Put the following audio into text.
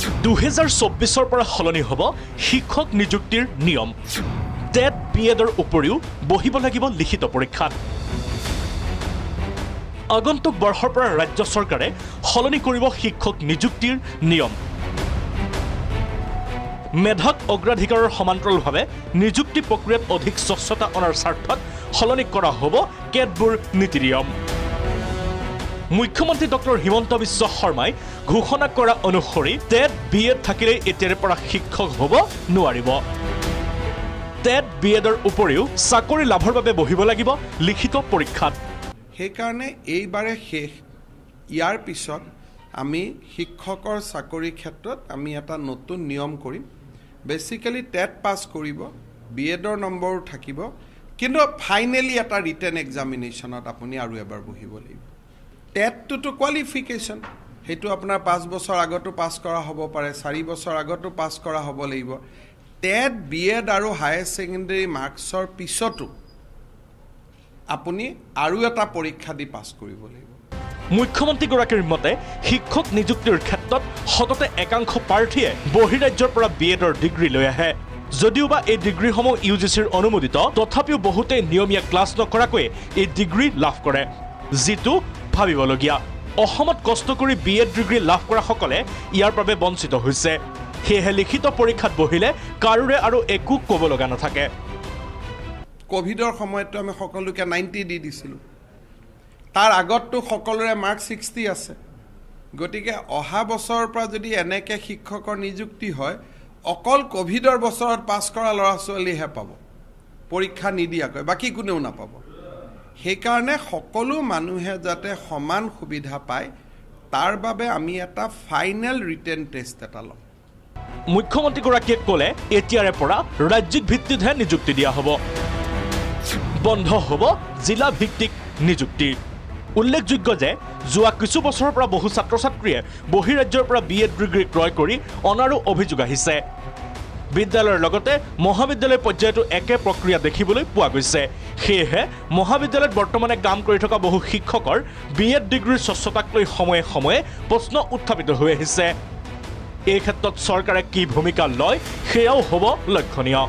2024 পৰা সলনি হ'ব শিক্ষক নিযুক্তিৰ নিয়ম টেট বিএডৰ উপৰিও বহিব লাগিব লিখিত পৰীক্ষাত আগন্তুক বৰ্ষৰ পৰা ৰাজ্য চৰকাৰে সলনি কৰিব শিক্ষক নিযুক্তিৰ নিয়ম মেধাক অগ্ৰাধিকাৰৰ সমান্তৰালভাৱে নিযুক্তি প্ৰক্ৰিয়াত অধিক স্বচ্ছতা অনাৰ স্বাৰ্থত সলনি কৰা হ'ব কেতবোৰ নীতি নিয়ম মুখ্যমন্ত্ৰী ডক্টৰ হিমন্ত বিশ্ব শৰ্মাই ঘোষণা কৰা অনুসৰি টেট বিএড থাকিলে এতিয়াৰে পৰা শিক্ষক হ'ব নোৱাৰিব টেট বিএডৰ উপৰিও চাকৰি লাভৰ বাবে বহিব লাগিব লিখিত পৰীক্ষাত সেইকাৰণে এইবাৰে শেষ ইয়াৰ পিছত আমি শিক্ষকৰ চাকৰিৰ ক্ষেত্ৰত আমি এটা নতুন নিয়ম কৰিম বেসিক্যালি টেট পাস কৰিব বিএডৰ নম্বৰো থাকিব কিন্তু ফাইনালি এটা ৰিটেন এক্সামিনেশ্যনত আপুনি আৰু এবাৰ বহিব লাগিব টেটটো কোৱালিফিকেশ্যন হেতু আপোনাৰ 5 বছৰ আগতো পাস কৰা হ'ব পাৰে 4 বছৰ আগতো পাস কৰা হ'ব লাগিব টেট বিএড আৰু হায়াৰ সেকেন্ডাৰী মাৰ্কছৰ পিছতো আপুনি আৰু এটা পৰীক্ষা দি পাস কৰিব লাগিব মুখ্যমন্ত্ৰীগৰাকীৰ মতে শিক্ষক নিযুক্তিৰ ক্ষেত্ৰত সততে একাংশ প্ৰাৰ্থীয়ে বহিৰাজ্যৰ পৰা বিএডৰ ডিগ্ৰী লৈ আহে যদিওবা এই ডিগ্ৰীসমূহ ইউজিচিৰ অনুমোদিত তথাপিও বহুতে নিয়মীয়া ক্লাছ নকৰাকৈ এই ডিগ্ৰী লাভ কৰে যিটো ভাবিবলগীয়া অসমত কষ্ট কৰি বিএড ডিগ্ৰী লাভ কৰা সকলে ইয়াৰ বাবে বঞ্চিত হৈছে সেয়েহে লিখিত পৰীক্ষাত বহিলে কাৰোৰে আৰু একো ক'ব লগা নাথাকে কোভিডৰ সময়ত আমি সকলোকে 90 দি দিছিলোঁ তাৰ আগতটো সকলোৰে মাৰ্ক 60 আছে গতিকে অহা বছৰৰ পৰা যদি এনেকে শিক্ষকৰ নিযুক্তি হয় অকল কোভিডৰ বছৰত পাস কৰা ল'ৰা ছোৱালীহে পাব পৰীক্ষা নিদিয়াকৈ বাকি কোনেও নাপাব সেইকাৰণে সকলো মানুহে যাতে সমান সুবিধা পায় তাৰ বাবে আমি এটা ফাইনেল ৰিটেন টেষ্ট এটা লম মুখ্যমন্ত্ৰীগৰাকীয়ে ক'লে এতিয়াৰে পৰা ৰাজ্যিক ভিত্তিতহে নিযুক্তি দিয়া হ'ব বন্ধ হ'ব জিলা ভিত্তিক নিযুক্তি উল্লেখযোগ্য যে যোৱা কিছু বছৰৰ পৰা বহু ছাত্ৰ ছাত্ৰীয়ে বহিৰাজ্যৰ পৰা বিএড ডিগ্ৰী ক্ৰয় কৰি অনাৰো অভিযোগ আহিছে বিদ্যালয়ৰ লগতে মহাবিদ্যালয় পৰ্যায়তো একে প্ৰক্ৰিয়া দেখিবলৈ পোৱা গৈছে সেয়েহে মহাবিদ্যালয়ত বৰ্তমানে কাম কৰি থকা বহু শিক্ষকৰ বিএড ডিগ্ৰীৰ স্বচ্ছতাক লৈ সময়ে সময়ে প্ৰশ্ন উত্থাপিত হৈ আহিছে এই ক্ষেত্ৰত চৰকাৰে কি ভূমিকা লয় সেয়াও হ'ব লক্ষণীয়